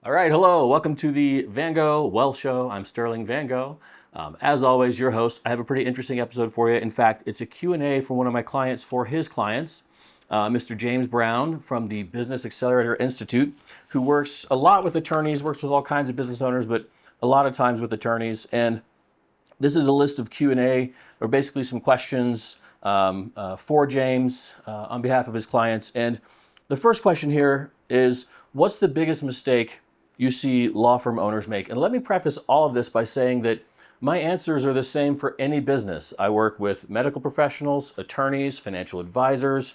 All right, hello. Welcome to the Van Gogh Wealth Show. I'm Sterling Van Gogh. As always, your host. I have a pretty interesting episode for you. In fact, it's a Q&A from one of my clients for his clients, Mr. James Brown from the Business Accelerator Institute, who works a lot with attorneys, works with all kinds of business owners, but a lot of times with attorneys. And this is a list of Q&A, or basically some questions for James on behalf of his clients. And the first question here is, what's the biggest mistake you see law firm owners make? And let me preface all of this by saying that my answers are the same for any business. I work with medical professionals, attorneys, financial advisors,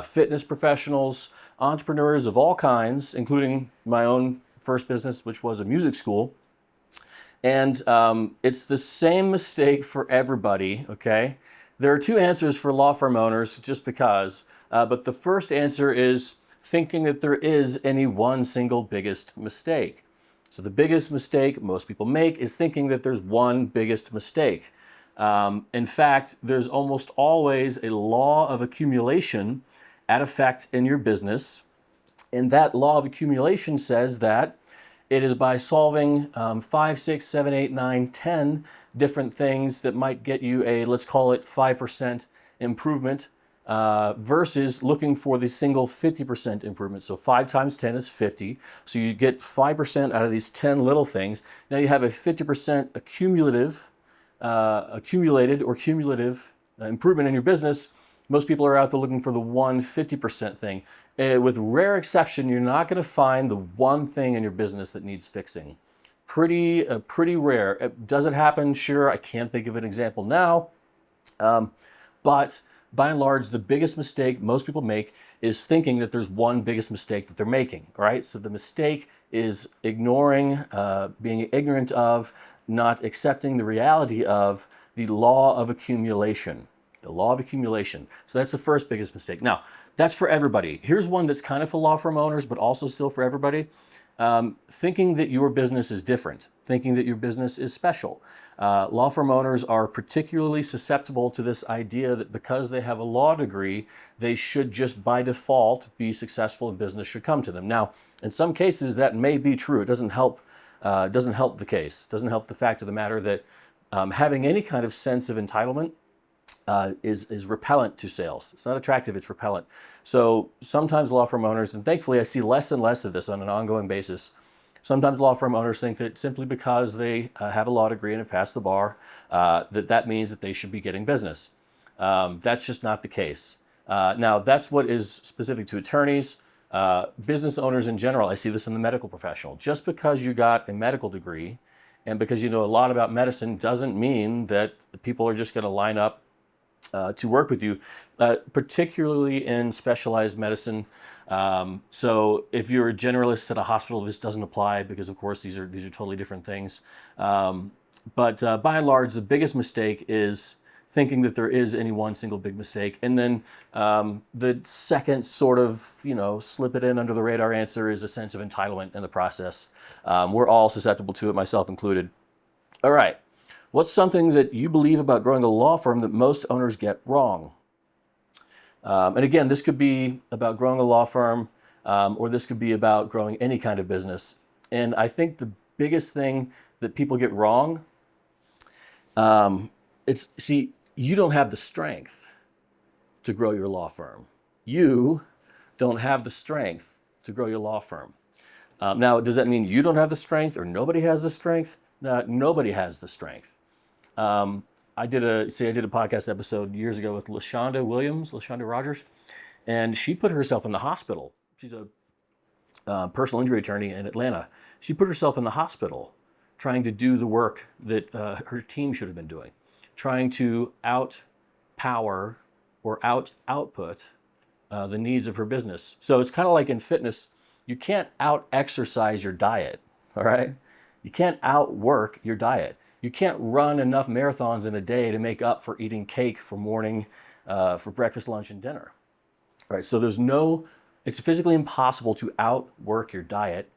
fitness professionals, entrepreneurs of all kinds, including my own first business, which was a music school. And it's the same mistake for everybody, okay? There are two answers for law firm owners, just because. But the first answer is thinking that there is any one single biggest mistake. So the biggest mistake most people make is thinking that there's one biggest mistake. In fact, there's almost always a law of accumulation at effect in your business. And that law of accumulation says that it is by solving 5, 6, 7, 8, 9, 10 different things that might get you a, let's call it 5% improvement, versus looking for the single 50% improvement. So 5 times 10 is 50. So you get 5% out of these 10 little things. Now you have a 50% accumulated or cumulative improvement in your business. Most people are out there looking for the 50% thing. With rare exception, you're not going to find the one thing in your business that needs fixing. Pretty rare. Does it happen? Sure. I can't think of an example now. But by and large, the biggest mistake most people make is thinking that there's one biggest mistake that they're making, right? So the mistake is ignoring, being ignorant of, not accepting the reality of the law of accumulation. The law of accumulation. So that's the first biggest mistake. Now, that's for everybody. Here's one that's kind of for law firm owners, but also still for everybody. Thinking that your business is different, thinking that your business is special. Law firm owners are particularly susceptible to this idea that because they have a law degree, they should just by default be successful and business should come to them. Now, in some cases, that may be true. It doesn't help the case. It doesn't help the fact of the matter that having any kind of sense of entitlement is repellent to sales. It's not attractive, it's repellent. So sometimes law firm owners, and thankfully I see less and less of this on an ongoing basis, sometimes law firm owners think that simply because they have a law degree and have passed the bar, that means that they should be getting business. That's just not the case. Now, that's what is specific to attorneys. Business owners in general, I see this in the medical professional. Just because you got a medical degree and because you know a lot about medicine doesn't mean that people are just going to line up to work with you, particularly in specialized medicine. So if you're a generalist at a hospital, this doesn't apply because, of course, these are totally different things. But by and large, the biggest mistake is thinking that there is any one single big mistake. And then the second sort of, slip it in under the radar answer is a sense of entitlement in the process. We're all susceptible to it, myself included. All right. What's something that you believe about growing a law firm that most owners get wrong? And again, this could be about growing a law firm, or this could be about growing any kind of business. And I think the biggest thing that people get wrong, you don't have the strength to grow your law firm. You don't have the strength to grow your law firm. Now, does that mean you don't have the strength or nobody has the strength? No, nobody has the strength. I did a podcast episode years ago with LaShonda Rogers, and she put herself in the hospital. She's a personal injury attorney in Atlanta. She put herself in the hospital trying to do the work that her team should have been doing, trying to outpower or output the needs of her business. So it's kind of like in fitness, you can't out-exercise your diet, all right? You can't outwork your diet. You can't run enough marathons in a day to make up for eating cake for morning, for breakfast, lunch, and dinner. All right, so it's physically impossible to outwork your diet,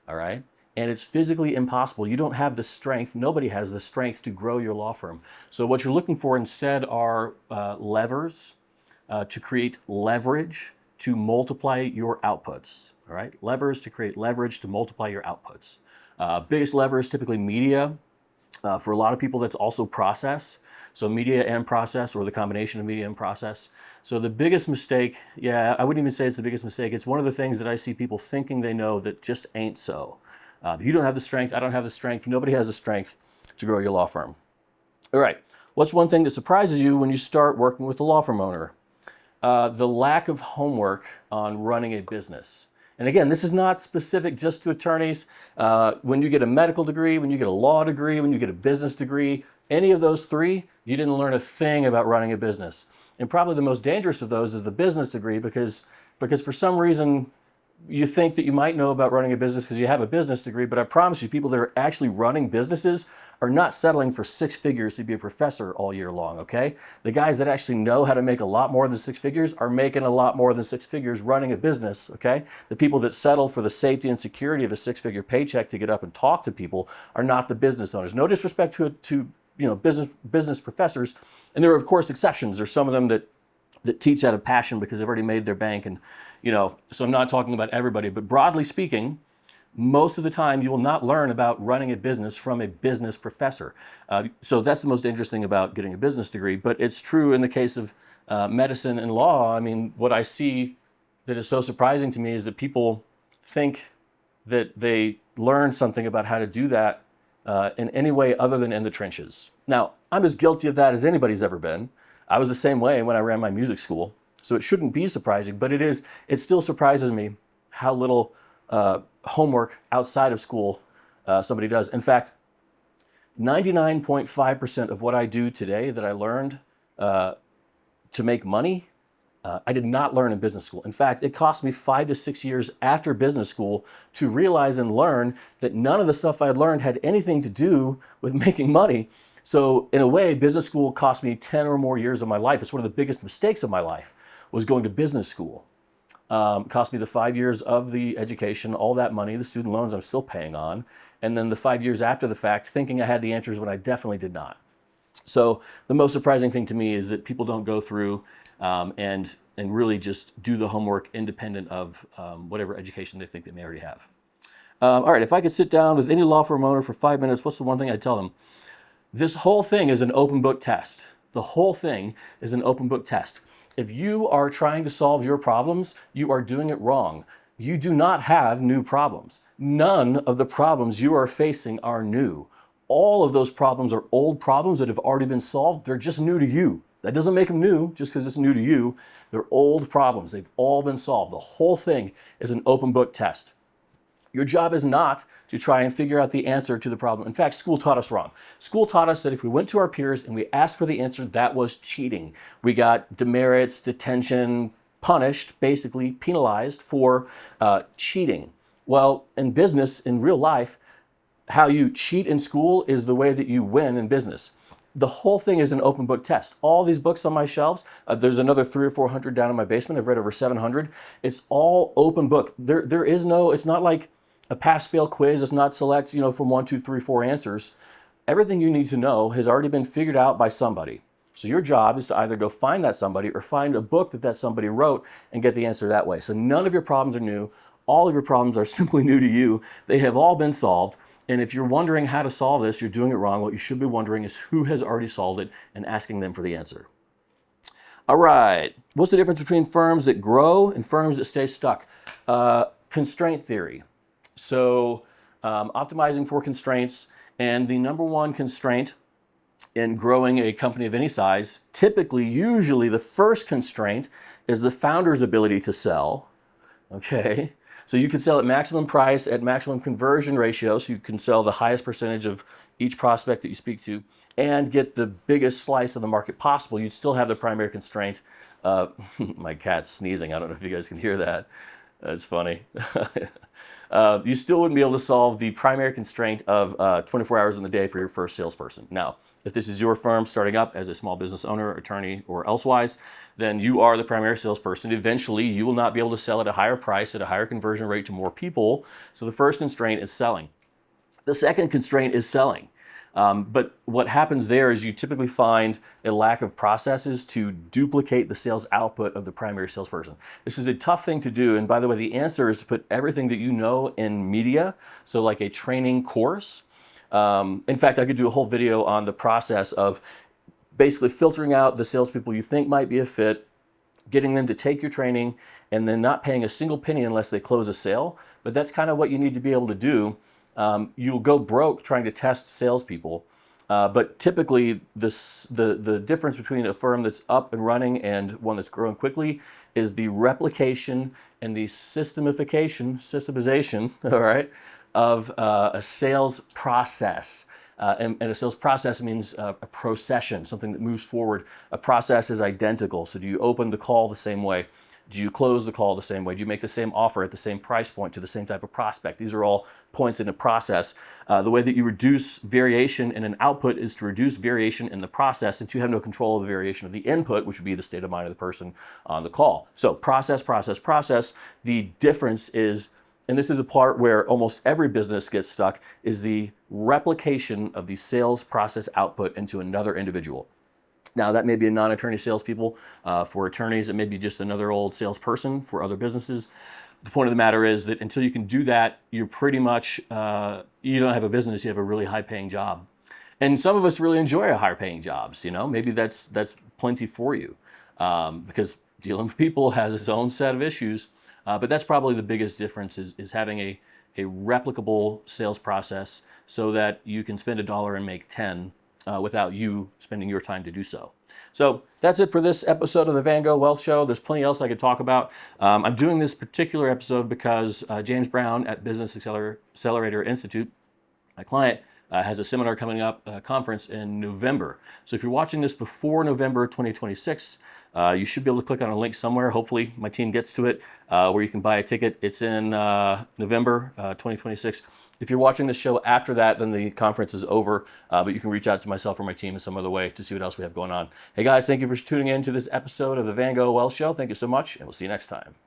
all right? And it's physically impossible. You don't have the strength, nobody has the strength to grow your law firm. So what you're looking for instead are levers to create leverage to multiply your outputs. All right, levers to create leverage to multiply your outputs. Biggest lever is typically media. For a lot of people, that's also process. So media and process, or the combination of media and process. So the biggest mistake, yeah, I wouldn't even say it's the biggest mistake. It's one of the things that I see people thinking they know that just ain't so. You don't have the strength, I don't have the strength, nobody has the strength to grow your law firm. All right, what's one thing that surprises you when you start working with a law firm owner? The lack of homework on running a business. And again, this is not specific just to attorneys. When you get a medical degree, when you get a law degree, when you get a business degree, any of those three, you didn't learn a thing about running a business. And probably the most dangerous of those is the business degree, because for some reason, you think that you might know about running a business because you have a business degree, but I promise you, people that are actually running businesses are not settling for 6 figures to be a professor all year long, okay? The guys that actually know how to make a lot more than 6 figures are making a lot more than 6 figures running a business, okay? The people that settle for the safety and security of a 6-figure paycheck to get up and talk to people are not the business owners. No disrespect to business professors, and there are of course exceptions. There's some of them that teach out of passion because they've already made their bank, and so I'm not talking about everybody, but broadly speaking, most of the time you will not learn about running a business from a business professor. So that's the most interesting about getting a business degree, but it's true in the case of medicine and law. I mean, what I see that is so surprising to me is that people think that they learn something about how to do that in any way other than in the trenches. Now, I'm as guilty of that as anybody's ever been. I was the same way when I ran my music school. So it shouldn't be surprising, but it still surprises me how little homework outside of school somebody does. In fact, 99.5% of what I do today that I learned to make money, I did not learn in business school. In fact, it cost me 5 to 6 years after business school to realize and learn that none of the stuff I had learned had anything to do with making money. So in a way, business school cost me 10 or more years of my life. It's one of the biggest mistakes of my life, was going to business school. Cost me the 5 years of the education, all that money, the student loans I'm still paying on, and then the 5 years after the fact, thinking I had the answers when I definitely did not. So the most surprising thing to me is that people don't go through and really just do the homework independent of whatever education they think they may already have. All right, if I could sit down with any law firm owner for 5 minutes, what's the one thing I'd tell them? This whole thing is an open book test. The whole thing is an open book test. If you are trying to solve your problems, you are doing it wrong. You do not have new problems. None of the problems you are facing are new. All of those problems are old problems that have already been solved. They're just new to you. That doesn't make them new just because it's new to you. They're old problems. They've all been solved. The whole thing is an open book test. Your job is not to try and figure out the answer to the problem. In fact, school taught us wrong. School taught us that if we went to our peers and we asked for the answer, that was cheating. We got demerits, detention, punished, basically penalized for cheating. Well, in business, in real life, how you cheat in school is the way that you win in business. The whole thing is an open book test. All these books on my shelves, there's another 300 or 400 down in my basement. I've read over 700. It's all open book. There is no, it's not like a pass-fail quiz. It's not select, from 1, 2, 3, 4 answers. Everything you need to know has already been figured out by somebody. So your job is to either go find that somebody or find a book that somebody wrote and get the answer that way. So none of your problems are new. All of your problems are simply new to you. They have all been solved. And if you're wondering how to solve this, you're doing it wrong. What you should be wondering is who has already solved it and asking them for the answer. All right. What's the difference between firms that grow and firms that stay stuck? Constraint theory. So optimizing for constraints, and the number one constraint in growing a company of any size, usually the first constraint is the founder's ability to sell. Okay, so you can sell at maximum price, at maximum conversion ratio, so you can sell the highest percentage of each prospect that you speak to and get the biggest slice of the market possible. You'd still have the primary constraint. My cat's sneezing. I don't know if you guys can hear that. That's funny. You still wouldn't be able to solve the primary constraint of 24 hours in the day for your first salesperson. Now, if this is your firm starting up as a small business owner, attorney, or elsewise, then you are the primary salesperson. Eventually, you will not be able to sell at a higher price, at a higher conversion rate to more people. So the first constraint is selling. The second constraint is selling. But what happens there is you typically find a lack of processes to duplicate the sales output of the primary salesperson. This is a tough thing to do. And by the way, the answer is to put everything that you know in media, so like a training course. In fact, I could do a whole video on the process of basically filtering out the salespeople you think might be a fit, getting them to take your training, and then not paying a single penny unless they close a sale. But that's kind of what you need to be able to do. You'll go broke trying to test salespeople. But typically, the difference between a firm that's up and running and one that's growing quickly is the replication and the systemization, all right, of a sales process. And a sales process means a procession, something that moves forward. A process is identical. So do you open the call the same way? Do you close the call the same way? Do you make the same offer at the same price point to the same type of prospect? These are all points in a process. The way that you reduce variation in an output is to reduce variation in the process, since you have no control of the variation of the input, which would be the state of mind of the person on the call. So process, process, process. The difference is, and this is a part where almost every business gets stuck, is the replication of the sales process output into another individual. Now, that may be a non-attorney salespeople. For attorneys, it may be just another old salesperson for other businesses. The point of the matter is that until you can do that, you're pretty much, you don't have a business, you have a really high-paying job. And some of us really enjoy higher-paying jobs, you know? Maybe that's plenty for you, because dealing with people has its own set of issues. But that's probably the biggest difference is having a replicable sales process so that you can spend $1 and make 10 without you spending your time to do so. So that's it for this episode of the Van Gogh Wealth Show. There's plenty else I could talk about. I'm doing this particular episode because James Brown at Business Accelerator Institute, my client, has a seminar coming up, a conference in November. So if you're watching this before November 2026, you should be able to click on a link somewhere. Hopefully my team gets to it, where you can buy a ticket. It's in November 2026. If you're watching this show after that, then the conference is over, but you can reach out to myself or my team in some other way to see what else we have going on. Hey guys, thank you for tuning in to this episode of the Van Gogh Wealth Show. Thank you so much, and we'll see you next time.